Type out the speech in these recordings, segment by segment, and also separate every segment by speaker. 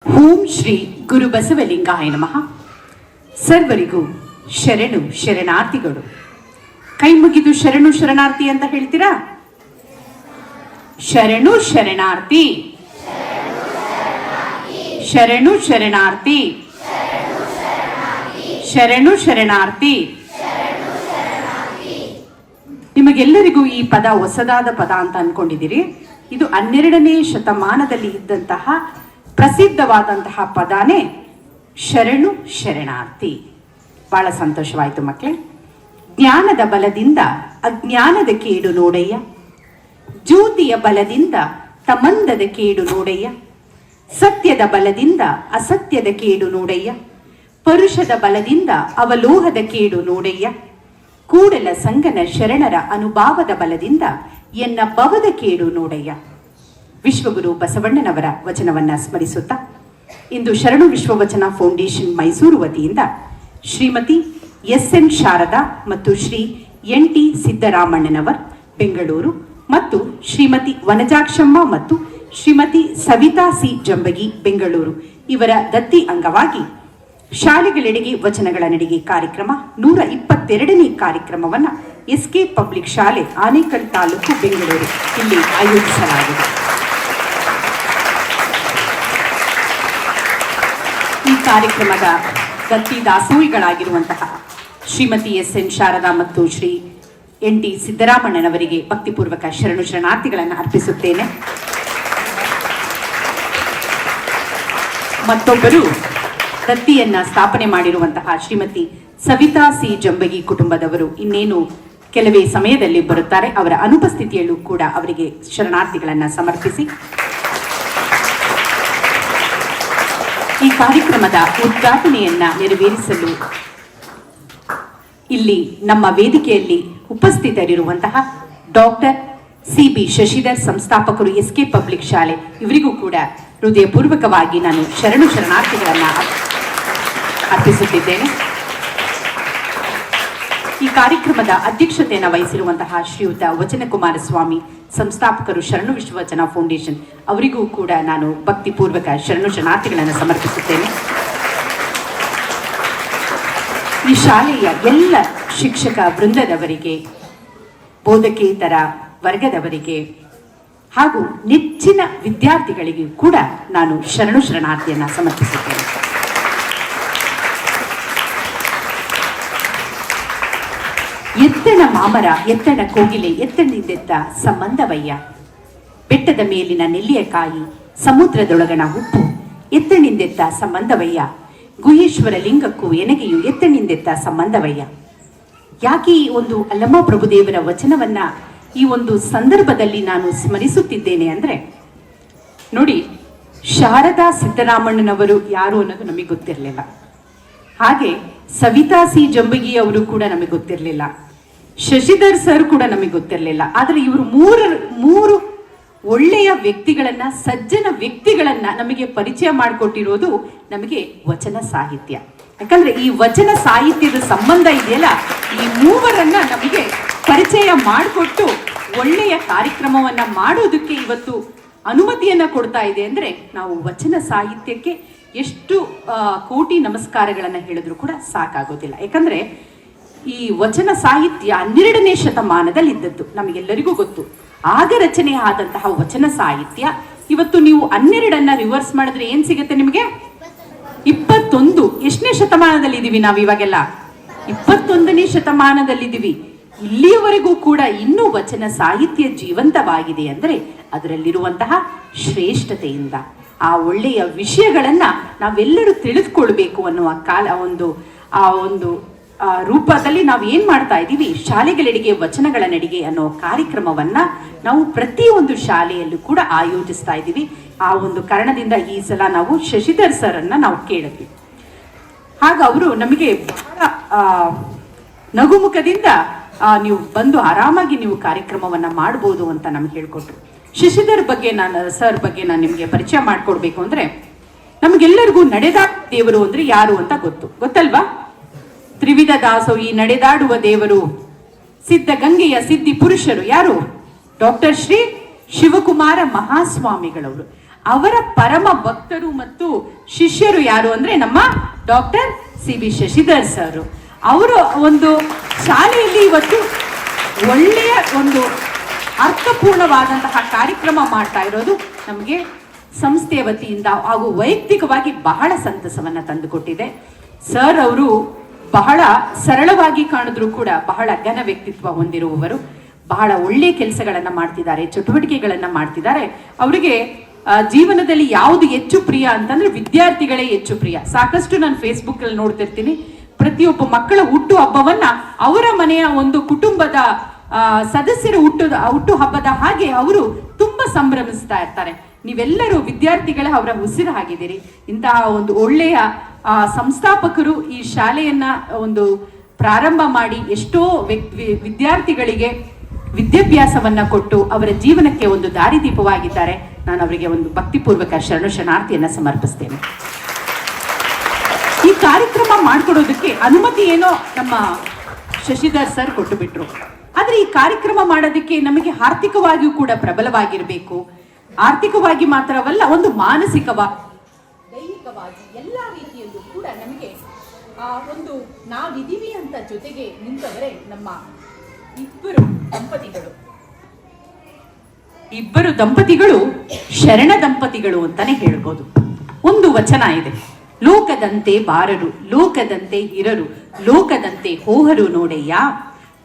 Speaker 1: ಓಂ ಶ್ರೀ ಗುರು ಬಸವಲಿಂಗಾಯ ನಮಃ. ಸರ್ವರಿಗೂ ಶರಣು ಶರಣಾರ್ಥಿಗಳು. ಕೈ ಮುಗಿದು ಶರಣು ಶರಣಾರ್ಥಿ ಅಂತ ಹೇಳ್ತೀರಾ? ಶರಣು ಶರಣಾರ್ಥಿ, ಶರಣು ಶರಣಾರ್ಥಿ, ಶರಣು ಶರಣಾರ್ಥಿ. ನಿಮಗೆಲ್ಲರಿಗೂ ಈ ಪದ ಹೊಸದಾದ ಪದ ಅಂತ ಅನ್ಕೊಂಡಿದ್ದೀರಿ. ಇದು 12ನೇ ಶತಮಾನದಲ್ಲಿ ಇದ್ದಂತಹ ಪ್ರಸಿದ್ಧವಾದಂತಹ ಪದಾನೇ ಶರಣು ಶರಣಾರ್ಥಿ. ಬಹಳ ಸಂತೋಷವಾಯಿತು ಮಕ್ಕಳೇ. ಜ್ಞಾನದ ಬಲದಿಂದ ಅಜ್ಞಾನದ ಕೇಡು ನೋಡಯ್ಯ, ಜ್ಯೋತಿಯ ಬಲದಿಂದ ತಮಂದದ ಕೇಡು ನೋಡಯ್ಯ, ಸತ್ಯದ ಬಲದಿಂದ ಅಸತ್ಯದ ಕೇಡು ನೋಡಯ್ಯ, ಪರುಷದ ಬಲದಿಂದ ಅವಲೋಹದ ಕೇಡು ನೋಡಯ್ಯ, ಕೂಡಲ ಸಂಗನ ಶರಣರ ಅನುಭಾವದ ಬಲದಿಂದ ಎನ್ನ ಭವದ ಕೇಡು ನೋಡಯ್ಯ. ವಿಶ್ವಗುರು ಬಸವಣ್ಣನವರ ವಚನವನ್ನ ಸ್ಮರಿಸುತ್ತಾ ಇಂದು ಶರಣು ವಿಶ್ವವಚನ ಫೌಂಡೇಶನ್ ಮೈಸೂರು ವತಿಯಿಂದ ಶ್ರೀಮತಿ ಎಸ್.ಎನ್. ಶಾರದಾ ಮತ್ತು ಶ್ರೀ ಎನ್.ಟಿ. ಸಿದ್ದರಾಮಣ್ಣನವರ್ ಬೆಂಗಳೂರು ಮತ್ತು ಶ್ರೀಮತಿ ವನಜಾಕ್ಷಮ್ಮ ಮತ್ತು ಶ್ರೀಮತಿ ಸವಿತಾ ಸಿ. ಜಂಬಗಿ ಬೆಂಗಳೂರು ಇವರ ದತ್ತಿ ಅಂಗವಾಗಿ ಶಾಲೆಗಳೆಡೆಗೆ ವಚನಗಳ ನಡಿಗೆ ಕಾರ್ಯಕ್ರಮ 122ನೇ ಕಾರ್ಯಕ್ರಮವನ್ನು ಎಸ್.ಕೆ. ಪಬ್ಲಿಕ್ ಶಾಲೆ ಆನೇಕಲ್ ತಾಲೂಕು ಬೆಂಗಳೂರು ಇಲ್ಲಿ ಆಯೋಜಿಸಲಾಗಿದೆ. ಈ ಕಾರ್ಯಕ್ರಮದ ದತ್ತಿ ದಾಸೋಹಿಗಳಾಗಿರುವಂತಹ ಶ್ರೀಮತಿ ಎಸ್.ಎನ್. ಶಾರದಾ ಮತ್ತು ಶ್ರೀ ಎನ್.ಟಿ. ಸಿದ್ದರಾಮಣ್ಣನವರಿಗೆ ಭಕ್ತಿಪೂರ್ವಕ ಶರಣು ಶರಣಾರ್ಥಿಗಳನ್ನು ಅರ್ಪಿಸುತ್ತೇನೆ. ಮತ್ತೊಬ್ಬರು ದತ್ತಿಯನ್ನ ಸ್ಥಾಪನೆ ಮಾಡಿರುವಂತಹ ಶ್ರೀಮತಿ ಸವಿತಾ ಸಿ. ಜಂಬಗಿ ಕುಟುಂಬದವರು ಇನ್ನೇನು ಕೆಲವೇ ಸಮಯದಲ್ಲಿ ಬರುತ್ತಾರೆ. ಅವರ ಅನುಪಸ್ಥಿತಿಯಲ್ಲೂ ಕೂಡ ಅವರಿಗೆ ಶರಣಾರ್ಥಿಗಳನ್ನ ಸಮರ್ಪಿಸಿ ಈ ಕಾರ್ಯಕ್ರಮದ ಉದ್ಘಾಟನೆಯನ್ನ ನೆರವೇರಿಸಲು ಇಲ್ಲಿ ನಮ್ಮ ವೇದಿಕೆಯಲ್ಲಿ ಉಪಸ್ಥಿತರಿರುವಂತಹ doctor C B. Shashidhar ಸಂಸ್ಥಾಪಕರು SK. Public ಶಾಲೆ ಇವರಿಗೂ ಕೂಡ ಹೃದಯಪೂರ್ವಕವಾಗಿ ನಾನು ಶರಣು ಶರಣಾರ್ಥಿಗಳನ್ನ ಅರ್ಪಿಸುತ್ತಿದ್ದೇನೆ. ಈ ಕಾರ್ಯಕ್ರಮದ ಅಧ್ಯಕ್ಷತೆಯನ್ನು ವಹಿಸಿರುವಂತಹ ಶ್ರೀಯುತ ವಚನಕುಮಾರ ಸ್ವಾಮಿ ಸಂಸ್ಥಾಪಕರು ಶರಣು ವಿಶ್ವವಚನ ಫೌಂಡೇಶನ್ ಅವರಿಗೂ ಕೂಡ ನಾನು ಭಕ್ತಿಪೂರ್ವಕ ಶರಣು ಶರಣಾರ್ಥಿಗಳನ್ನು ಸಮರ್ಪಿಸುತ್ತೇನೆ. ಈ ಶಾಲೆಯ ಎಲ್ಲ ಶಿಕ್ಷಕ ವೃಂದದವರಿಗೆ, ಬೋಧಕೇತರ ವರ್ಗದವರಿಗೆ ಹಾಗೂ ನೆಚ್ಚಿನ ವಿದ್ಯಾರ್ಥಿಗಳಿಗೂ ಕೂಡ ನಾನು ಶರಣು ಶರಣಾರ್ಥಿಯನ್ನ ಸಮರ್ಪಿಸುತ್ತೇನೆ. ಎತ್ತಣ ಮಾಮರ ಎತ್ತಣ ಕೋಗಿಲೆ ಎತ್ತಣಿದೆತ್ತ ಸಂಬಂಧವಯ್ಯ, ಬೆಟ್ಟದ ಮೇಲಿನ ನೆಲ್ಲಿಯ ಕಾಯಿ ಸಮುದ್ರದೊಳಗಣ ಉಪ್ಪು ಎತ್ತಣಿಂದೆತ್ತ ಸಂಬಂಧವಯ್ಯ, ಗುಹೇಶ್ವರ ಲಿಂಗಕ್ಕೂ ಎನಗೆಯು ಎತ್ತಣಿಂದೆತ್ತ ಸಂಬಂಧವಯ್ಯ. ಯಾಕೆ ಈ ಒಂದು ಅಲ್ಲಮ ಪ್ರಭುದೇವರ ವಚನವನ್ನ ಈ ಒಂದು ಸಂದರ್ಭದಲ್ಲಿ ನಾನು ಸ್ಮರಿಸುತ್ತಿದ್ದೇನೆ ಅಂದ್ರೆ, ನೋಡಿ, ಶಾರದಾ ಸಿದ್ದರಾಮಣ್ಣನವರು ಯಾರು ಅನ್ನೋದು ನಮಗೆ ಗೊತ್ತಿರಲಿಲ್ಲ. ಹಾಗೆ ಸವಿತಾ ಸಿ. ಜಂಬಗಿ ಅವರು ಕೂಡ ನಮಗೆ ಗೊತ್ತಿರಲಿಲ್ಲ. ಶಶಿಧರ್ ಸರ್ ಕೂಡ ನಮಗೆ ಗೊತ್ತಿರಲಿಲ್ಲ. ಆದರೆ ಇವರು ಮೂರು ಒಳ್ಳೆಯ ವ್ಯಕ್ತಿಗಳನ್ನ, ಸಜ್ಜನ ವ್ಯಕ್ತಿಗಳನ್ನ ನಮಗೆ ಪರಿಚಯ ಮಾಡಿಕೊಟ್ಟಿರೋದು ನಮಗೆ ವಚನ ಸಾಹಿತ್ಯ. ಯಾಕಂದ್ರೆ ಈ ವಚನ ಸಾಹಿತ್ಯದ ಸಂಬಂಧ ಇದೆಯಲ್ಲ, ಈ ಮೂವರನ್ನ ನಮಗೆ ಪರಿಚಯ ಮಾಡಿಕೊಟ್ಟು ಒಳ್ಳೆಯ ಕಾರ್ಯಕ್ರಮವನ್ನ ಮಾಡೋದಕ್ಕೆ ಇವತ್ತು ಅನುಮತಿಯನ್ನ ಕೊಡ್ತಾ ಇದೆ ಅಂದ್ರೆ ನಾವು ವಚನ ಸಾಹಿತ್ಯಕ್ಕೆ ಎಷ್ಟು ಕೋಟಿ ನಮಸ್ಕಾರಗಳನ್ನ ಹೇಳಿದ್ರು ಕೂಡ ಸಾಕಾಗೋದಿಲ್ಲ. ಯಾಕಂದ್ರೆ ಈ ವಚನ ಸಾಹಿತ್ಯ 12ನೇ ಶತಮಾನದಲ್ಲಿ ಇದ್ದದ್ದು ನಮಗೆಲ್ಲರಿಗೂ ಗೊತ್ತು. ಆಗ ರಚನೆ ಆದಂತಹ ವಚನ ಸಾಹಿತ್ಯ ಇವತ್ತು ನೀವು 12ಅನ್ನ ರಿವರ್ಸ್ ಮಾಡಿದ್ರೆ ಏನ್ ಸಿಗುತ್ತೆ ನಿಮಗೆ? 21. ಎಷ್ಟನೇ ಶತಮಾನದಲ್ಲಿ ಇದೀವಿ ನಾವು ಇವಾಗೆಲ್ಲ? 21ನೇ ಶತಮಾನದಲ್ಲಿದ್ದೀವಿ. ಇಲ್ಲಿಯವರೆಗೂ ಕೂಡ ಇನ್ನೂ ವಚನ ಸಾಹಿತ್ಯ ಜೀವಂತವಾಗಿದೆ ಅಂದ್ರೆ ಅದರಲ್ಲಿರುವಂತಹ ಶ್ರೇಷ್ಠತೆಯಿಂದ, ಆ ಒಳ್ಳೆಯ ವಿಷಯಗಳನ್ನ ನಾವೆಲ್ಲರೂ ತಿಳಿದುಕೊಳ್ಬೇಕು ಅನ್ನುವ ಆ ಒಂದು ರೂಪದಲ್ಲಿ ನಾವು ಏನ್ ಮಾಡ್ತಾ ಇದ್ದೀವಿ, ಶಾಲೆಗಳೆಡೆಗೆ ವಚನಗಳ ನಡಿಗೆ ಅನ್ನೋ ಕಾರ್ಯಕ್ರಮವನ್ನ ನಾವು ಪ್ರತಿಯೊಂದು ಶಾಲೆಯಲ್ಲೂ ಕೂಡ ಆಯೋಜಿಸ್ತಾ ಇದ್ದೀವಿ. ಆ ಒಂದು ಕಾರಣದಿಂದ ಈ ಸಲ ನಾವು ಶಶಿಧರ್ ಸರ್ ಅನ್ನ ನಾವು ಕೇಳಿದ್ವಿ. ಆಗ ಅವರು ನಮಗೆ ಬಹಳ ನಗುಮುಖದಿಂದ ನೀವು ಬಂದು ಆರಾಮಾಗಿ ನೀವು ಕಾರ್ಯಕ್ರಮವನ್ನ ಮಾಡಬಹುದು ಅಂತ ನಮ್ಗೆ ಹೇಳ್ಕೊಟ್ರು. ಶಶಿಧರ್ ಬಗ್ಗೆ ಸರ್ ಬಗ್ಗೆ ನಾನು ನಿಮಗೆ ಪರಿಚಯ ಮಾಡ್ಕೊಡ್ಬೇಕು ಅಂದ್ರೆ, ನಮಗೆಲ್ಲರಿಗೂ ನಡೆದಾಡುವ ದೇವರು ಅಂದ್ರೆ ಯಾರು ಅಂತ ಗೊತ್ತಲ್ವಾ? ತ್ರಿವಿಧ ದಾಸೋಹಿ, ನಡೆದಾಡುವ ದೇವರು, ಸಿದ್ಧಗಂಗೆಯ ಸಿದ್ಧಿ ಪುರುಷರು ಯಾರು? ಡಾಕ್ಟರ್ ಶ್ರೀ ಶಿವಕುಮಾರ ಮಹಾಸ್ವಾಮಿಗಳವರು. ಅವರ ಪರಮ ಭಕ್ತರು ಮತ್ತು ಶಿಷ್ಯರು ಯಾರು ಅಂದ್ರೆ ನಮ್ಮ ಡಾಕ್ಟರ್ CB ಶಶಿಧರ್ ಸರ್. ಅವರು ಒಂದು ಶಾಲೆಯಲ್ಲಿ ಇವತ್ತು ಒಳ್ಳೆಯ ಒಂದು ಅರ್ಥಪೂರ್ಣವಾದಂತಹ ಕಾರ್ಯಕ್ರಮ ಮಾಡ್ತಾ ಇರೋದು ನಮಗೆ ಸಂಸ್ಥೆಯ ವತಿಯಿಂದ ಹಾಗೂ ವೈಯಕ್ತಿಕವಾಗಿ ಬಹಳ ಸಂತಸವನ್ನ ತಂದುಕೊಟ್ಟಿದೆ. ಸರ್ ಅವರು ಬಹಳ ಸರಳವಾಗಿ ಕಾಣಿದ್ರು ಕೂಡ ಬಹಳ ಘನ ವ್ಯಕ್ತಿತ್ವ ಹೊಂದಿರುವವರು. ಬಹಳ ಒಳ್ಳೆ ಕೆಲಸಗಳನ್ನ ಮಾಡ್ತಿದ್ದಾರೆ, ಚಟುವಟಿಕೆಗಳನ್ನ ಮಾಡ್ತಿದ್ದಾರೆ. ಅವರಿಗೆ ಜೀವನದಲ್ಲಿ ಯಾವುದು ಹೆಚ್ಚು ಪ್ರಿಯ ಅಂತಂದ್ರೆ ವಿದ್ಯಾರ್ಥಿಗಳೇ ಹೆಚ್ಚು ಪ್ರಿಯ. ಸಾಕಷ್ಟು ನಾನು ಫೇಸ್ಬುಕ್ ಅಲ್ಲಿ ನೋಡ್ತಿರ್ತೀನಿ, ಪ್ರತಿಯೊಬ್ಬ ಮಕ್ಕಳ ಹುಟ್ಟು ಹಬ್ಬವನ್ನ ಅವರ ಮನೆಯ ಒಂದು ಕುಟುಂಬದ ಸದಸ್ಯರ ಹುಟ್ಟು ಹಬ್ಬದ ಹಾಗೆ ಅವರು ತುಂಬಾ ಸಂಭ್ರಮಿಸ್ತಾ ಇರ್ತಾರೆ. ನೀವೆಲ್ಲರೂ ವಿದ್ಯಾರ್ಥಿಗಳೇ ಅವರ ಉಸಿರು ಆಗಿದ್ದೀರಿ. ಇಂತಹ ಒಂದು ಒಳ್ಳೆಯ ಸಂಸ್ಥಾಪಕರು ಈ ಶಾಲೆಯನ್ನ ಒಂದು ಪ್ರಾರಂಭ ಮಾಡಿ ಎಷ್ಟೋ ವಿದ್ಯಾರ್ಥಿಗಳಿಗೆ ವಿದ್ಯಾಭ್ಯಾಸವನ್ನ ಕೊಟ್ಟು ಅವರ ಜೀವನಕ್ಕೆ ಒಂದು ದಾರಿದೀಪವಾಗಿದ್ದಾರೆ. ನಾನು ಅವರಿಗೆ ಒಂದು ಭಕ್ತಿಪೂರ್ವಕ ಶರಣಾರ್ಥಿಯನ್ನ ಸಮರ್ಪಿಸ್ತೇನೆ. ಈ ಕಾರ್ಯಕ್ರಮ ಮಾಡಿಕೊಡೋದಕ್ಕೆ ಅನುಮತಿ ಏನೋ ನಮ್ಮ ಶಶಿಧರ್ ಸರ್ ಕೊಟ್ಟು ಬಿಟ್ರು. ಆದ್ರೆ ಈ ಕಾರ್ಯಕ್ರಮ ಮಾಡೋದಕ್ಕೆ ನಮಗೆ ಆರ್ಥಿಕವಾಗಿಯೂ ಕೂಡ ಪ್ರಬಲವಾಗಿರಬೇಕು. ಆರ್ಥಿಕವಾಗಿ ಮಾತ್ರವಲ್ಲ, ಒಂದು ದೈಹಿಕವಾಗಿ ಎಲ್ಲಾ ರೀತಿಯಲ್ಲೂ ಕೂಡ ನಮಗೆ ಒಂದು ನಾವಿದೀವಿ ಅಂತ ಜೊತೆಗೆ ನಿಂತವರೇ ನಮ್ಮ ಇಬ್ಬರು ದಂಪತಿಗಳು ಶರಣ ದಂಪತಿಗಳು ಅಂತಾನೆ ಹೇಳ್ಬೋದು. ಒಂದು ವಚನ ಇದೆ, ಲೋಕದಂತೆ ಬಾರರು, ಲೋಕದಂತೆ ಇರರು, ಲೋಕದಂತೆ ಹೋಹರು ನೋಡೆಯ,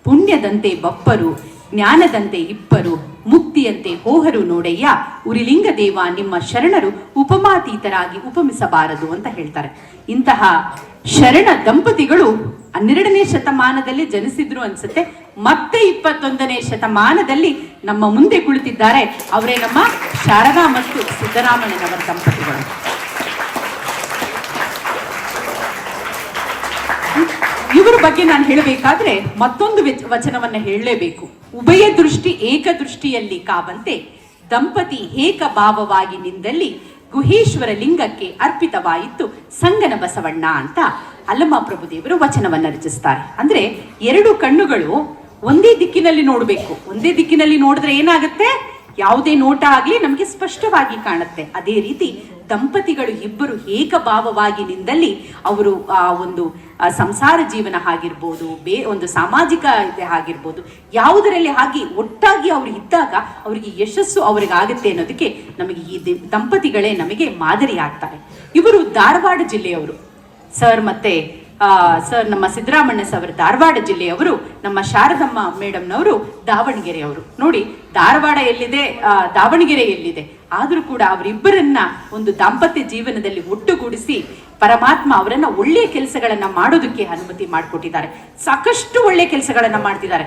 Speaker 1: ಪುಣ್ಯದಂತೆ ಬಪ್ಪರು, ಜ್ಞಾನದಂತೆ ಇಬ್ಬರು, ಮುಕ್ತಿಯಂತೆ ಹೋಹರು ನೋಡೆಯ್ಯ, ಉರಿಲಿಂಗ ದೇವ ನಿಮ್ಮ ಶರಣರು ಉಪಮಾತೀತರಾಗಿ ಉಪಮಿಸಬಾರದು ಅಂತ ಹೇಳ್ತಾರೆ. ಇಂತಹ ಶರಣ ದಂಪತಿಗಳು 12ನೇ ಶತಮಾನದಲ್ಲಿ ಜನಿಸಿದ್ರು ಅನ್ಸುತ್ತೆ. ಮತ್ತೆ 21ನೇ ಶತಮಾನದಲ್ಲಿ ನಮ್ಮ ಮುಂದೆ ಕುಳಿತಿದ್ದಾರೆ. ಅವರೇ ನಮ್ಮ ಶಾರದಾ ಮತ್ತು ಸಿದ್ದರಾಮಯ್ಯನವರ ದಂಪತಿಗಳು. ಇವರ ಬಗ್ಗೆ ನಾನು ಹೇಳಬೇಕಾದ್ರೆ ಮತ್ತೊಂದು ವಚನವನ್ನ ಹೇಳಲೇಬೇಕು. ಉಭಯ ದೃಷ್ಟಿ ಏಕದೃಷ್ಟಿಯಲ್ಲಿ ಕಾವಂತೆ ದಂಪತಿ ಏಕ ಭಾವವಾಗಿ ನಿಂದಲ್ಲಿ ಗುಹೇಶ್ವರ ಲಿಂಗಕ್ಕೆ ಅರ್ಪಿತವಾಯಿತು ಸಂಗನ ಬಸವಣ್ಣ ಅಂತ ಅಲ್ಲಮ ಪ್ರಭುದೇವರು ವಚನವನ್ನ ರಚಿಸ್ತಾರೆ. ಅಂದ್ರೆ ಎರಡು ಕಣ್ಣುಗಳು ಒಂದೇ ದಿಕ್ಕಿನಲ್ಲಿ ನೋಡ್ಬೇಕು. ಒಂದೇ ದಿಕ್ಕಿನಲ್ಲಿ ನೋಡಿದ್ರೆ ಏನಾಗುತ್ತೆ, ಯಾವುದೇ ನೋಟ ಆಗ್ಲಿ ನಮ್ಗೆ ಸ್ಪಷ್ಟವಾಗಿ ಕಾಣುತ್ತೆ. ಅದೇ ರೀತಿ ದಂಪತಿಗಳು ಇಬ್ಬರು ಏಕಭಾವವಾಗಿ ನಿಂದಲ್ಲಿ ಅವರು ಒಂದು ಸಂಸಾರ ಜೀವನ ಆಗಿರ್ಬೋದು, ಒಂದು ಸಾಮಾಜಿಕ ಆಗಿರ್ಬೋದು, ಯಾವುದರಲ್ಲಿ ಆಗಿ ಒಟ್ಟಾಗಿ ಅವರು ಇದ್ದಾಗ ಅವರಿಗೆ ಯಶಸ್ಸು ಅವರಿಗೆ ಆಗುತ್ತೆ ಅನ್ನೋದಕ್ಕೆ ನಮಗೆ ಈ ದಂಪತಿಗಳೇ ನಮಗೆ ಮಾದರಿ ಆಗ್ತಾರೆ. ಇವರು ಧಾರವಾಡ ಜಿಲ್ಲೆಯವರು. ಸರ್ ನಮ್ಮ ಸಿದ್ದರಾಮಣ್ಣ ಸರ್ ಧಾರವಾಡ ಜಿಲ್ಲೆಯವರು, ನಮ್ಮ ಶಾರದಮ್ಮ ಮೇಡಮ್ನವರು ದಾವಣಗೆರೆಯವರು. ನೋಡಿ, ಧಾರವಾಡ ಎಲ್ಲಿದೆ, ದಾವಣಗೆರೆ ಎಲ್ಲಿದೆ, ಆದ್ರೂ ಕೂಡ ಅವರಿಬ್ಬರನ್ನ ಒಂದು ದಾಂಪತ್ಯ ಜೀವನದಲ್ಲಿ ಒಟ್ಟುಗೂಡಿಸಿ ಪರಮಾತ್ಮ ಅವರನ್ನ ಒಳ್ಳೆಯ ಕೆಲಸಗಳನ್ನ ಮಾಡೋದಕ್ಕೆ ಅನುಮತಿ ಮಾಡಿಕೊಟ್ಟಿದ್ದಾರೆ. ಸಾಕಷ್ಟು ಒಳ್ಳೆ ಕೆಲಸಗಳನ್ನ ಮಾಡ್ತಿದ್ದಾರೆ.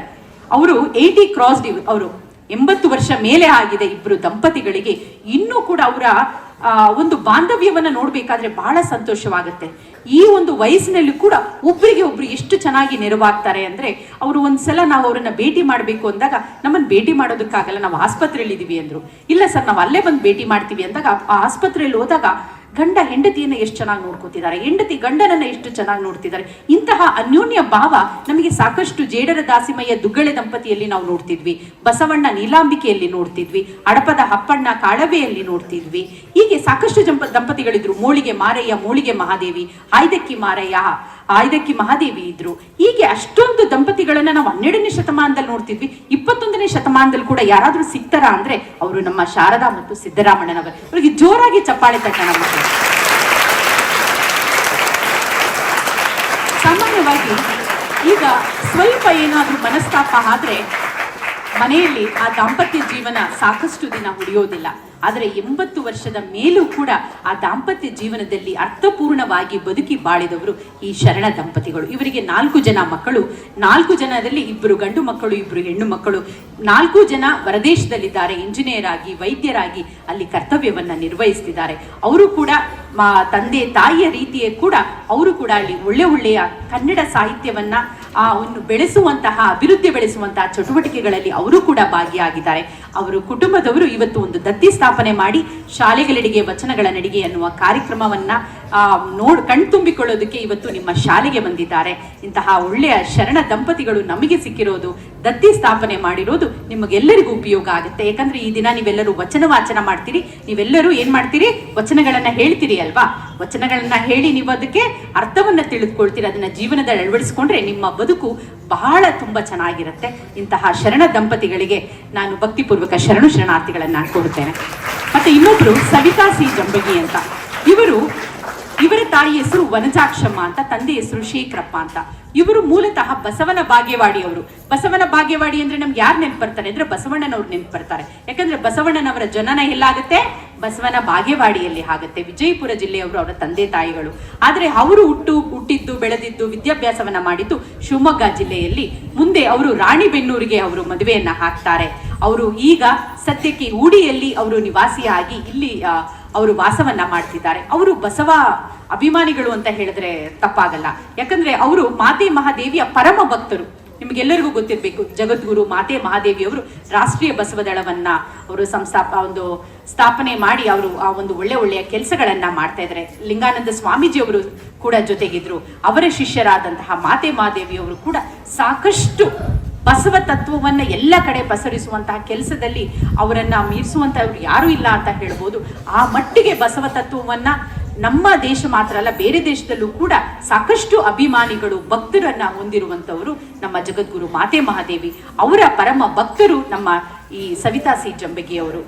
Speaker 1: ಅವರು 80 ಕ್ರಾಸ್ಡ್, ಅವರು 80 ವರ್ಷ ಮೇಲೆ ಆಗಿದೆ ಇಬ್ಬರು ದಂಪತಿಗಳಿಗೆ. ಇನ್ನೂ ಕೂಡ ಅವರ ಒಂದು ಬಾಂಧವ್ಯವನ್ನ ನೋಡ್ಬೇಕಾದ್ರೆ ಬಹಳ ಸಂತೋಷವಾಗುತ್ತೆ. ಈ ಒಂದು ವಯಸ್ಸಿನಲ್ಲಿ ಕೂಡ ಒಬ್ಬರಿಗೆ ಒಬ್ರು ಎಷ್ಟು ಚೆನ್ನಾಗಿ ನೆರವಾಗ್ತಾರೆ ಅಂದ್ರೆ, ಅವರು ಒಂದ್ಸಲ ನಾವು ಅವರನ್ನ ಭೇಟಿ ಮಾಡ್ಬೇಕು ಅಂದಾಗ ನಮ್ಮನ್ನ ಭೇಟಿ ಮಾಡೋದಕ್ಕಾಗಲ್ಲ, ನಾವು ಆಸ್ಪತ್ರೆಯಲ್ಲಿ ಇದೀವಿ ಅಂದ್ರು. ಇಲ್ಲ ಸರ್, ನಾವು ಅಲ್ಲೇ ಬಂದು ಭೇಟಿ ಮಾಡ್ತೀವಿ ಅಂದಾಗ ಆ ಆಸ್ಪತ್ರೆಯಲ್ಲಿ ಹೋದಾಗ ಗಂಡ ಹೆಂಡತಿಯನ್ನ ಎಷ್ಟು ಚೆನ್ನಾಗಿ ನೋಡ್ಕೋತಿದ್ದಾರೆ, ಹೆಂಡತಿ ಗಂಡನನ್ನ ಎಷ್ಟು ಚೆನ್ನಾಗಿ ನೋಡ್ತಿದ್ದಾರೆ. ಇಂತಹ ಅನ್ಯೋನ್ಯ ಭಾವ ನಮಗೆ ಸಾಕಷ್ಟು ಜೇಡರ ದಾಸಿಮಯ್ಯ ದುಗ್ಗಳೆ ದಂಪತಿಯಲ್ಲಿ ನಾವು ನೋಡ್ತಿದ್ವಿ, ಬಸವಣ್ಣ ನೀಲಾಂಬಿಕೆಯಲ್ಲಿ ನೋಡ್ತಿದ್ವಿ, ಅಡಪದ ಹಪ್ಪಣ್ಣ ಕಾಳವೆಯಲ್ಲಿ ನೋಡ್ತಿದ್ವಿ. ಹೀಗೆ ಸಾಕಷ್ಟು ದಂಪತಿಗಳಿದ್ರು. ಮೋಳಿಗೆ ಮಾರಯ್ಯ, ಮೋಳಿಗೆ ಮಹಾದೇವಿ, ಆಯ್ದಕ್ಕಿ ಮಹಾದೇವಿ ಇದ್ರು. ಹೀಗೆ ಅಷ್ಟೊಂದು ದಂಪತಿಗಳನ್ನ ನಾವು 12ನೇ ಶತಮಾನದಲ್ಲಿ ನೋಡ್ತಿದ್ವಿ. 21ನೇ ಶತಮಾನದಲ್ಲಿ ಕೂಡ ಯಾರಾದ್ರೂ ಸಿಗ್ತಾರಾ ಅಂದ್ರೆ ಅವರು ನಮ್ಮ ಶಾರದಾ ಮತ್ತು ಸಿದ್ದರಾಮಣ್ಣನವರು. ಅವರಿಗೆ ಜೋರಾಗಿ ಚಪ್ಪಾಳೆ ತಟ್ಟಣ. ಸಾಮಾನ್ಯವಾಗಿ ಈಗ ಸ್ವಲ್ಪ ಏನಾದ್ರೂ ಮನಸ್ತಾಪ ಆದ್ರೆ ಮನೆಯಲ್ಲಿ ಆ ದಾಂಪತ್ಯ ಜೀವನ ಸಾಕಷ್ಟು ದಿನ ಉಳಿಯೋದಿಲ್ಲ. ಆದರೆ 80 ವರ್ಷದ ಮೇಲೂ ಕೂಡ ಆ ದಾಂಪತ್ಯ ಜೀವನದಲ್ಲಿ ಅರ್ಥಪೂರ್ಣವಾಗಿ ಬದುಕಿ ಬಾಳಿದವರು ಈ ಶರಣ ದಂಪತಿಗಳು. ಇವರಿಗೆ 4 ಜನ ಮಕ್ಕಳು. 4 ಜನರಲ್ಲಿ 2 ಗಂಡು ಮಕ್ಕಳು, 2 ಹೆಣ್ಣು ಮಕ್ಕಳು. 4 ಜನ ಹೊರದೇಶದಲ್ಲಿದ್ದಾರೆ, ಇಂಜಿನಿಯರ್ ಆಗಿ, ವೈದ್ಯರಾಗಿ ಅಲ್ಲಿ ಕರ್ತವ್ಯವನ್ನ ನಿರ್ವಹಿಸ್ತಿದ್ದಾರೆ. ಅವರು ಕೂಡ ತಂದೆ ತಾಯಿಯ ರೀತಿಯೇ ಕೂಡ ಅವರು ಕೂಡ ಅಲ್ಲಿ ಒಳ್ಳೆಯ ಕನ್ನಡ ಸಾಹಿತ್ಯವನ್ನ ಬೆಳೆಸುವಂತಹ, ಅಭಿವೃದ್ಧಿ ಬೆಳೆಸುವಂತಹ ಚಟುವಟಿಕೆಗಳಲ್ಲಿ ಅವರು ಕೂಡ ಭಾಗಿಯಾಗಿದ್ದಾರೆ. ಅವರು ಕುಟುಂಬದವರು ಇವತ್ತು ಒಂದು ದತ್ತಿ ಸ್ಥಾಪನೆ ಮಾಡಿ ಶಾಲೆಗಳೆಡೆಗೆ ವಚನಗಳ ನಡಿಗೆ ಅನ್ನುವ ಕಾರ್ಯಕ್ರಮವನ್ನ ಕಣ್ತುಂಬಿಕೊಳ್ಳೋದಕ್ಕೆ ಇವತ್ತು ನಿಮ್ಮ ಶಾಲೆಗೆ ಬಂದಿದ್ದಾರೆ. ಇಂತಹ ಒಳ್ಳೆಯ ಶರಣ ದಂಪತಿಗಳು ನಮಗೆ ಸಿಕ್ಕಿರೋದು, ದತ್ತಿ ಸ್ಥಾಪನೆ ಮಾಡಿರೋದು ನಿಮಗೆಲ್ಲರಿಗೂ ಉಪಯೋಗ ಆಗುತ್ತೆ. ಯಾಕಂದ್ರೆ ಈ ದಿನ ನೀವೆಲ್ಲರೂ ವಚನ ವಾಚನ ಮಾಡ್ತೀರಿ, ನೀವೆಲ್ಲರೂ ಏನ್ ಮಾಡ್ತೀರಿ, ವಚನಗಳನ್ನ ಹೇಳ್ತೀರಿ ಅಲ್ವಾ. ವಚನಗಳನ್ನ ಹೇಳಿ ನೀವು ಅದಕ್ಕೆ ಅರ್ಥವನ್ನ ತಿಳಿದುಕೊಳ್ತೀರಿ, ಅದನ್ನ ಜೀವನದಲ್ಲಿ ಅಳವಡಿಸ್ಕೊಂಡ್ರೆ ನಿಮ್ಮ ಬದುಕು ಬಹಳ ತುಂಬಾ ಚೆನ್ನಾಗಿರುತ್ತೆ. ಇಂತಹ ಶರಣ ದಂಪತಿಗಳಿಗೆ ನಾನು ಭಕ್ತಿಪೂರ್ವಕ ಶರಣಾರ್ಥಿಗಳನ್ನ ಕೊಡುತ್ತೇನೆ. ಮತ್ತೆ ಇನ್ನೊಬ್ರು ಸವಿತಾ ಸಿ ಜಂಬಗಿ ಅಂತ, ಇವರ ತಾಯಿ ಹೆಸರು ವನಜಾಕ್ಷಮ್ಮ ಅಂತ, ತಂದೆ ಹೆಸರು ಶೇಖರಪ್ಪ ಅಂತ. ಇವರು ಮೂಲತಃ ಬಸವನ ಬಾಗೇವಾಡಿಯವರು. ಬಸವನ ಬಾಗೇವಾಡಿ ಅಂದ್ರೆ ನಮ್ಗೆ ಯಾರು ನೆನಪು ಬರ್ತಾರೆ ಅಂದ್ರೆ ಬಸವಣ್ಣನವ್ರು ನೆನಪು ಬರ್ತಾರೆ. ಯಾಕಂದ್ರೆ ಬಸವಣ್ಣನವರ ಜನನ ಎಲ್ಲಾಗುತ್ತೆ, ಬಸವನ ಬಾಗೇವಾಡಿಯಲ್ಲಿ ಆಗುತ್ತೆ. ವಿಜಯಪುರ ಜಿಲ್ಲೆಯವರು ಅವರ ತಂದೆ ತಾಯಿಗಳು. ಆದ್ರೆ ಅವರು ಹುಟ್ಟಿದ್ದು ಬೆಳೆದಿದ್ದು ವಿದ್ಯಾಭ್ಯಾಸವನ್ನ ಮಾಡಿದ್ದು ಶಿವಮೊಗ್ಗ ಜಿಲ್ಲೆಯಲ್ಲಿ. ಮುಂದೆ ಅವರು ರಾಣಿಬೆನ್ನೂರಿಗೆ ಅವರು ಮದುವೆಯನ್ನ ಹಾಕ್ತಾರೆ. ಅವರು ಈಗ ಸದ್ಯಕ್ಕೆ ಊಡಿಯಲ್ಲಿ ಅವರು ನಿವಾಸಿಯಾಗಿ ಇಲ್ಲಿ ಅವರು ವಾಸವನ್ನ ಮಾಡ್ತಿದ್ದಾರೆ. ಅವರು ಬಸವ ಅಭಿಮಾನಿಗಳು ಅಂತ ಹೇಳಿದ್ರೆ ತಪ್ಪಾಗಲ್ಲ. ಯಾಕಂದ್ರೆ ಅವರು ಮಾತೆ ಮಹಾದೇವಿಯ ಪರಮ ಭಕ್ತರು. ನಿಮ್ಗೆಲ್ಲರಿಗೂ ಗೊತ್ತಿರ್ಬೇಕು, ಜಗದ್ಗುರು ಮಾತೆ ಮಹಾದೇವಿಯವರು ರಾಷ್ಟ್ರೀಯ ಬಸವದಳವನ್ನ ಅವರು ಸ್ಥಾಪನೆ ಮಾಡಿ ಅವರು ಆ ಒಂದು ಒಳ್ಳೆಯ ಕೆಲಸಗಳನ್ನ ಮಾಡ್ತಾ ಇದ್ದಾರೆ. ಲಿಂಗಾನಂದ ಸ್ವಾಮೀಜಿಯವರು ಕೂಡ ಜೊತೆಗಿದ್ರು. ಅವರ ಶಿಷ್ಯರಾದಂತಹ ಮಾತೆ ಮಹಾದೇವಿಯವರು ಕೂಡ ಸಾಕಷ್ಟು ಬಸವ ತತ್ವವನ್ನ ಎಲ್ಲ ಕಡೆ ಪಸರಿಸುವಂತಹ ಕೆಲಸದಲ್ಲಿ ಅವರನ್ನ ಮೀರಿಸುವಂತವ್ರು ಯಾರು ಇಲ್ಲ ಅಂತ ಹೇಳ್ಬೋದು. ಆ ಮಟ್ಟಿಗೆ ಬಸವ ತತ್ವವನ್ನ ನಮ್ಮ ದೇಶ ಮಾತ್ರ ಅಲ್ಲ, ಬೇರೆ ದೇಶದಲ್ಲೂ ಕೂಡ ಸಾಕಷ್ಟು ಅಭಿಮಾನಿಗಳು ಭಕ್ತರನ್ನ ಹೊಂದಿರುವಂತವರು ನಮ್ಮ ಜಗದ್ಗುರು ಮಾತೆ ಮಹಾದೇವಿ. ಅವರ ಪರಮ ಭಕ್ತರು ನಮ್ಮ ಈ ಸವಿತಾ ಸಿ ಜಂಬಗಿಯವರು.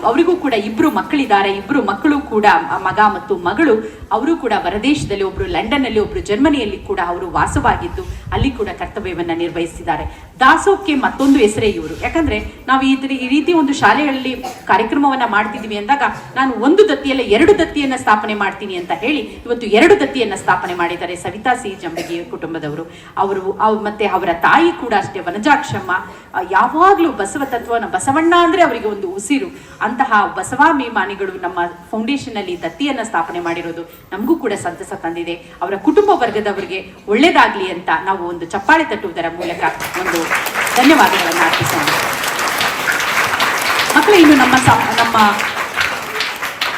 Speaker 1: ಅವರಿಗೂ ಕೂಡ ಇಬ್ರು ಮಕ್ಕಳಿದ್ದಾರೆ. ಇಬ್ರು ಮಕ್ಕಳು ಕೂಡ, ಮಗ ಮತ್ತು ಮಗಳು. ಅವರು ಕೂಡ ಹೊರದೇಶದಲ್ಲಿ, ಒಬ್ರು ಲಂಡನ್ ಅಲ್ಲಿ, ಒಬ್ರು ಜರ್ಮನಿಯಲ್ಲಿ ಕೂಡ ಅವರು ವಾಸವಾಗಿದ್ದು ಅಲ್ಲಿ ಕೂಡ ಕರ್ತವ್ಯವನ್ನ ನಿರ್ವಹಿಸಿದ್ದಾರೆ. ದಾಸೋಹಕ್ಕೆ ಮತ್ತೊಂದು ಹೆಸರೇ ಇವರು. ಯಾಕಂದ್ರೆ ನಾವು ಈ ರೀತಿ ಒಂದು ಶಾಲೆಗಳಲ್ಲಿ ಕಾರ್ಯಕ್ರಮವನ್ನ ಮಾಡ್ತಿದೀವಿ ಅಂದಾಗ ನಾನು ಒಂದು ದತ್ತಿಯಲ್ಲ 2 ದತ್ತಿಯನ್ನ ಸ್ಥಾಪನೆ ಮಾಡ್ತೀನಿ ಅಂತ ಹೇಳಿ ಇವತ್ತು 2 ದತ್ತಿಯನ್ನ ಸ್ಥಾಪನೆ ಮಾಡಿದ್ದಾರೆ ಸವಿತಾ ಸಿ ಜಂಬಗಿ ಕುಟುಂಬದವರು. ಮತ್ತೆ ಅವರ ತಾಯಿ ಕೂಡ ಅಷ್ಟೇ, ವನಜಾಕ್ಷಮ್ಮ. ಯಾವಾಗ್ಲೂ ಬಸವ ತತ್ವನ, ಬಸವಣ್ಣ ಅಂದ್ರೆ ಅವರಿಗೆ ಒಂದು ಉಸಿರು. ಅಂತಹ ಬಸವಾಭಿಮಾನಿಗಳು ನಮ್ಮ ಫೌಂಡೇಶನ್ ಅಲ್ಲಿ ದತ್ತಿಯನ್ನ ಸ್ಥಾಪನೆ ಮಾಡಿರೋದು ನಮಗೂ ಕೂಡ ಸಂತಸ ತಂದಿದೆ. ಅವರ ಕುಟುಂಬ ವರ್ಗದವರಿಗೆ ಒಳ್ಳೇದಾಗ್ಲಿ ಅಂತ ನಾವು ಒಂದು ಚಪ್ಪಾಳೆ ತಟ್ಟುವುದರ ಮೂಲಕ ಒಂದು ಧನ್ಯವಾದಗಳನ್ನು ಅರ್ಪಿಸೋಣ. ಮಕ್ಕಳು, ಇನ್ನು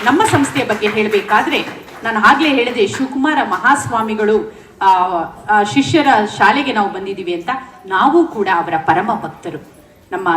Speaker 1: ನಮ್ಮ ಸಂಸ್ಥೆಯ ಬಗ್ಗೆ ಹೇಳಬೇಕಾದ್ರೆ, ನಾನು ಆಗ್ಲೇ ಹೇಳಿದೆ ಶಿವಕುಮಾರ ಮಹಾಸ್ವಾಮಿಗಳು ಶಿಷ್ಯರ ಶಾಲೆಗೆ ನಾವು ಬಂದಿದ್ದೀವಿ ಅಂತ. ನಾವು ಕೂಡ ಅವರ ಪರಮ ಭಕ್ತರು. ನಮ್ಮ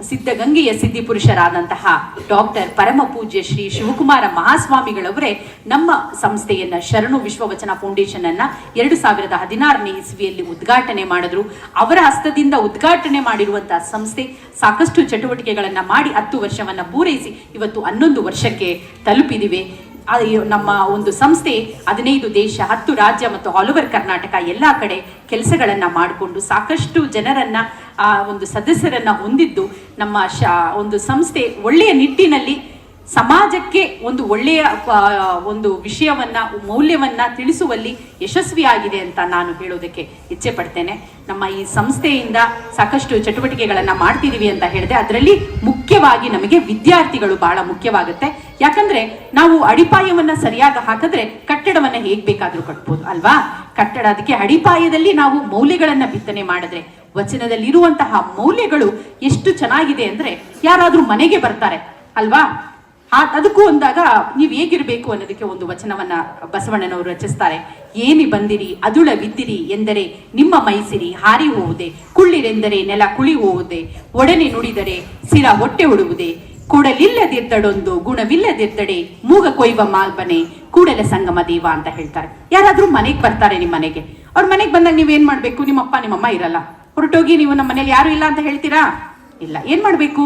Speaker 1: ಸಿದ್ಧಗಂಗೆಯ ಸಿದ್ಧಿ ಪುರುಷರಾದಂತಹ ಡಾಕ್ಟರ್ ಪರಮ ಪೂಜ್ಯ ಶ್ರೀ ಶಿವಕುಮಾರ ಮಹಾಸ್ವಾಮಿಗಳವರೇ ನಮ್ಮ ಸಂಸ್ಥೆಯನ್ನ ಶರಣು ವಿಶ್ವವಚನ ಫೌಂಡೇಶನ್ ಅನ್ನ 2016ನೇ ಇಸ್ವಿಯಲ್ಲಿ ಉದ್ಘಾಟನೆ ಮಾಡಿದ್ರು. ಅವರ ಹಸ್ತದಿಂದ ಉದ್ಘಾಟನೆ ಮಾಡಿರುವಂತಹ ಸಂಸ್ಥೆ ಸಾಕಷ್ಟು ಚಟುವಟಿಕೆಗಳನ್ನ ಮಾಡಿ 10 ವರ್ಷವನ್ನ ಪೂರೈಸಿ ಇವತ್ತು 11 ವರ್ಷಕ್ಕೆ ತಲುಪಿದಿವೆ. ನಮ್ಮ ಒಂದು ಸಂಸ್ಥೆ 15 ದೇಶ, 10 ರಾಜ್ಯ ಮತ್ತು ಆಲ್ ಓವರ್ ಕರ್ನಾಟಕ ಎಲ್ಲ ಕಡೆ ಕೆಲಸಗಳನ್ನ ಮಾಡಿಕೊಂಡು ಸಾಕಷ್ಟು ಜನರನ್ನ ಒಂದು ಸದಸ್ಯರನ್ನ ಹೊಂದಿದ್ದು ನಮ್ಮ ಒಂದು ಸಂಸ್ಥೆ ಒಳ್ಳೆಯ ನಿಟ್ಟಿನಲ್ಲಿ ಸಮಾಜಕ್ಕೆ ಒಂದು ಒಳ್ಳೆಯ ಒಂದು ವಿಷಯವನ್ನ, ಮೌಲ್ಯವನ್ನ ತಿಳಿಸುವಲ್ಲಿ ಯಶಸ್ವಿಯಾಗಿದೆ ಅಂತ ನಾನು ಹೇಳೋದಕ್ಕೆ ಇಚ್ಛೆ ಪಡ್ತೇನೆ. ನಮ್ಮ ಈ ಸಂಸ್ಥೆಯಿಂದ ಸಾಕಷ್ಟು ಚಟುವಟಿಕೆಗಳನ್ನ ಮಾಡ್ತಿದೀವಿ ಅಂತ ಹೇಳಿದೆ. ಅದರಲ್ಲಿ ಮುಖ್ಯವಾಗಿ ನಮಗೆ ವಿದ್ಯಾರ್ಥಿಗಳು ಬಹಳ ಮುಖ್ಯವಾಗುತ್ತೆ. ಯಾಕಂದ್ರೆ ನಾವು ಅಡಿಪಾಯವನ್ನ ಸರಿಯಾಗಿ ಹಾಕಿದ್ರೆ ಕಟ್ಟಡವನ್ನ ಹೇಗ್ ಬೇಕಾದ್ರೂ ಕಟ್ಬೋದು ಅಲ್ವಾ. ಅದಕ್ಕೆ ಅಡಿಪಾಯದಲ್ಲಿ ನಾವು ಮೌಲ್ಯಗಳನ್ನ ಬಿತ್ತನೆ ಮಾಡಿದ್ರೆ, ವಚನದಲ್ಲಿ ಇರುವಂತಹ ಮೌಲ್ಯಗಳು ಎಷ್ಟು ಚೆನ್ನಾಗಿದೆ ಅಂದ್ರೆ ಯಾರಾದ್ರೂ ಮನೆಗೆ ಬರ್ತಾರೆ ಅಲ್ವಾ, ಅದಕ್ಕೂ ಅಂದಾಗ ನೀವ್ ಹೇಗಿರ್ಬೇಕು ಅನ್ನೋದಕ್ಕೆ ಒಂದು ವಚನವನ್ನ ಬಸವಣ್ಣನವರು ರಚಿಸ್ತಾರೆ. ಏನಿ ಬಂದಿರಿ ಅದುಳ ಬಿದ್ದಿರಿ ಎಂದರೆ ನಿಮ್ಮ ಮೈಸಿರಿ ಹಾರಿ ಹೋವುದೇ, ಕುಳ್ಳಿರೆಂದರೆ ನೆಲ ಕುಳಿ ಹೋವುದೇ, ಒಡನೆ ನುಡಿದರೆ ಸಿರ ಹೊಟ್ಟೆ ಉಡುವುದೇ, ಕೂಡಲಿಲ್ಲದಿದ್ದಡೊಂದು ಗುಣವಿಲ್ಲದಿದ್ದಡೆ ಮೂಗ ಕೊಯ್ವ ಮಾಲ್ಬನೆ ಕೂಡಲ ಸಂಗಮ ದೇವ ಅಂತ ಹೇಳ್ತಾರೆ. ಯಾರಾದ್ರೂ ಮನೆಗೆ ಬರ್ತಾರೆ, ನಿಮ್ಮ ಮನೆಗೆ, ಅವ್ರ ಮನೆಗೆ ಬಂದಾಗ ನೀವೇನ್ ಮಾಡ್ಬೇಕು? ನಿಮ್ಮಪ್ಪ ನಿಮ್ಮಮ್ಮ ಇರಲ್ಲ, ಹೊರಟೋಗಿ ನೀವು ನಮ್ಮ ಮನೇಲಿ ಯಾರು ಇಲ್ಲ ಅಂತ ಹೇಳ್ತೀರಾ? ಇಲ್ಲ. ಏನ್ ಮಾಡ್ಬೇಕು?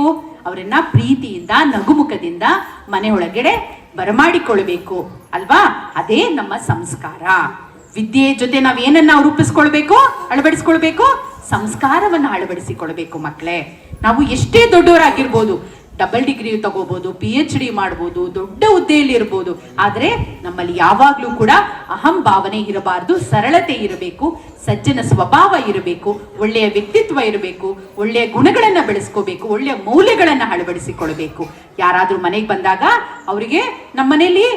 Speaker 1: ಅವರನ್ನ ಪ್ರೀತಿಯಿಂದ, ನಗುಮುಖದಿಂದ ಮನೆ ಒಳಗಡೆ ಬರಮಾಡಿಕೊಳ್ಬೇಕು ಅಲ್ವಾ. ಅದೇ ನಮ್ಮ ಸಂಸ್ಕಾರ. ವಿದ್ಯೆ ಜೊತೆ ನಾವ್ ಏನನ್ನ ರೂಪಿಸ್ಕೊಳ್ಬೇಕು, ಅಳವಡಿಸ್ಕೊಳ್ಬೇಕು? ಸಂಸ್ಕಾರವನ್ನ ಅಳವಡಿಸಿಕೊಳ್ಬೇಕು. ಮಕ್ಕಳೇ, ನಾವು ಎಷ್ಟೇ ದೊಡ್ಡವರಾಗಿರ್ಬೋದು, ಡಬಲ್ ಡಿಗ್ರಿ ತಗೋಬಹುದು, PhD ಮಾಡ್ಬೋದು, ದೊಡ್ಡ ಹುದ್ದೆಯಲ್ಲಿ ಇರ್ಬೋದು, ಆದ್ರೆ ನಮ್ಮಲ್ಲಿ ಯಾವಾಗ್ಲೂ ಕೂಡ ಅಹಂ ಭಾವನೆ ಇರಬಾರ್ದು. ಸರಳತೆ ಇರಬೇಕು, ಸಜ್ಜನ ಸ್ವಭಾವ ಇರಬೇಕು, ಒಳ್ಳೆಯ ವ್ಯಕ್ತಿತ್ವ ಇರಬೇಕು, ಒಳ್ಳೆಯ ಗುಣಗಳನ್ನ ಬೆಳೆಸ್ಕೋಬೇಕು, ಒಳ್ಳೆಯ ಮೌಲ್ಯಗಳನ್ನ ಅಳವಡಿಸಿಕೊಳ್ಬೇಕು. ಯಾರಾದ್ರೂ ಮನೆಗೆ ಬಂದಾಗ ಅವರಿಗೆ ನಮ್ಮ ಮನೆಯಲ್ಲಿ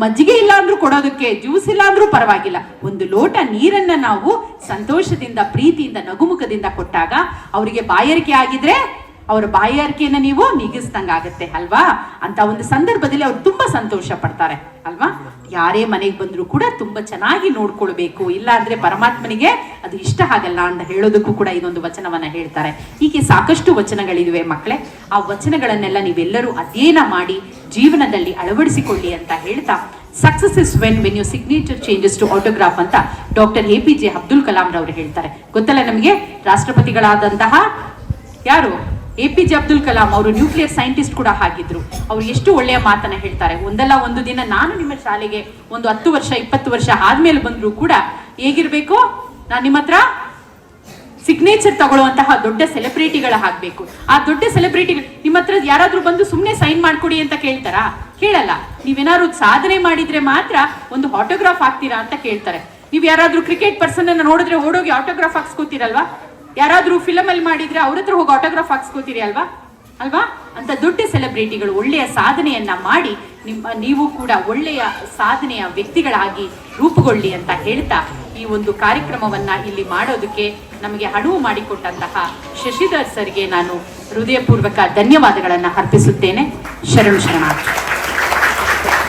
Speaker 1: ಮಜ್ಜಿಗೆ ಇಲ್ಲ ಅಂದ್ರೂ ಕೊಡೋದಕ್ಕೆ, ಜ್ಯೂಸ್ ಇಲ್ಲ ಅಂದ್ರೂ ಪರವಾಗಿಲ್ಲ, ಒಂದು ಲೋಟ ನೀರನ್ನ ನಾವು ಸಂತೋಷದಿಂದ, ಪ್ರೀತಿಯಿಂದ, ನಗುಮುಖದಿಂದ ಕೊಟ್ಟಾಗ ಅವರಿಗೆ ಬಾಯಾರಿಕೆ ಆಗಿದ್ರೆ ಅವರ ಬಾಯಾರಿಕೆಯನ್ನ ನೀವು ನೀಗಿಸ್ದಂಗಾಗತ್ತೆ ಅಲ್ವಾ. ಅಂತ ಒಂದು ಸಂದರ್ಭದಲ್ಲಿ ಅವ್ರು ತುಂಬಾ ಸಂತೋಷ ಪಡ್ತಾರೆ ಅಲ್ವಾ. ಯಾರೇ ಮನೆಗೆ ಬಂದ್ರು ಕೂಡ ತುಂಬಾ ಚೆನ್ನಾಗಿ ನೋಡ್ಕೊಳ್ಬೇಕು, ಇಲ್ಲ ಅಂದ್ರೆ ಪರಮಾತ್ಮನಿಗೆ ಅದು ಇಷ್ಟ ಆಗಲ್ಲ ಅಂತ ಹೇಳೋದಕ್ಕೂ ಕೂಡ ಇದೊಂದು ವಚನವನ್ನ ಹೇಳ್ತಾರೆ. ಹೀಗೆ ಸಾಕಷ್ಟು ವಚನಗಳಿವೆ ಮಕ್ಕಳೇ. ಆ ವಚನಗಳನ್ನೆಲ್ಲ ನೀವೆಲ್ಲರೂ ಅಧ್ಯಯನ ಮಾಡಿ ಜೀವನದಲ್ಲಿ ಅಳವಡಿಸಿಕೊಳ್ಳಿ ಅಂತ ಹೇಳ್ತಾ, success is when you signature changes to autograph ಅಂತ ಡಾಕ್ಟರ್ APJ ಅಬ್ದುಲ್ ಕಲಾಂ ರವರು ಹೇಳ್ತಾರೆ. ಗೊತ್ತಲ್ಲ ನಮಗೆ, ರಾಷ್ಟ್ರಪತಿಗಳಾದಂತಹ ಯಾರು APJ ಅಬ್ದುಲ್ ಕಲಾಂ ಅವರು ನ್ಯೂಕ್ಲಿಯರ್ ಸೈಂಟಿಸ್ಟ್ ಕೂಡ ಆಗಿದ್ರು. ಅವ್ರು ಎಷ್ಟು ಒಳ್ಳೆಯ ಮಾತನ್ನ ಹೇಳ್ತಾರೆ. ಒಂದಲ್ಲ ಒಂದು ದಿನ ನಾನು ನಿಮ್ಮ ಶಾಲೆಗೆ ಒಂದು 10 ವರ್ಷ 20 ವರ್ಷ ಆದ್ಮೇಲೆ ಬಂದ್ರು ಕೂಡ ಹೇಗಿರ್ಬೇಕು, ನಾನು ನಿಮ್ಮ ಹತ್ರ ಸಿಗ್ನೇಚರ್ ತಗೊಳ್ಳುವಂತಹ ದೊಡ್ಡ ಸೆಲೆಬ್ರಿಟಿಗಳ ಹಾಕ್ಬೇಕು. ಆ ದೊಡ್ಡ ಸೆಲೆಬ್ರಿಟಿಗಳು ನಿಮ್ಮ ಹತ್ರ ಯಾರಾದ್ರೂ ಬಂದು ಸುಮ್ನೆ ಸೈನ್ ಮಾಡ್ಕೊಡಿ ಅಂತ ಕೇಳ್ತಾರಾ? ಕೇಳಲ್ಲ. ನೀವೇನಾದ್ರು ಸಾಧನೆ ಮಾಡಿದ್ರೆ ಮಾತ್ರ ಒಂದು ಆಟೋಗ್ರಾಫ್ ಹಾಕ್ತೀರಾ ಅಂತ ಕೇಳ್ತಾರೆ. ನೀವ್ ಯಾರಾದ್ರೂ ಕ್ರಿಕೆಟ್ ಪರ್ಸನ್ ಅನ್ನ ನೋಡಿದ್ರೆ ಓಡೋಗಿ ಆಟೋಗ್ರಾಫ್ ಹಾಕ್ಸ್ಕೋತೀರಲ್ವಾ? ಯಾರಾದ್ರೂ ಫಿಲಮ್ ಅಲ್ಲಿ ಮಾಡಿದ್ರೆ ಅವ್ರ ಹತ್ರ ಹೋಗಿ ಆಟೋಗ್ರಾಫ್ ಹಾಕ್ಸ್ಕೋತೀರಿ ಅಲ್ವಾ? ಅಂತ ದೊಡ್ಡ ಸೆಲೆಬ್ರಿಟಿಗಳು ಒಳ್ಳೆಯ ಸಾಧನೆಯನ್ನ ಮಾಡಿ ನೀವು ಕೂಡ ಒಳ್ಳೆಯ ಸಾಧನೆಯ ವ್ಯಕ್ತಿಗಳಾಗಿ ರೂಪುಗೊಳ್ಳಿ ಅಂತ ಹೇಳ್ತಾ, ಈ ಒಂದು ಕಾರ್ಯಕ್ರಮವನ್ನ ಇಲ್ಲಿ ಮಾಡೋದಕ್ಕೆ ನಮಗೆ ಅನುವು ಮಾಡಿಕೊಟ್ಟಂತಹ ಶಶಿಧರ್ ಸರ್ಗೆ ನಾನು ಹೃದಯಪೂರ್ವಕ ಧನ್ಯವಾದಗಳನ್ನ ಅರ್ಪಿಸುತ್ತೇನೆ. ಶರಣು ಶರಣಾರ್ಥಿ.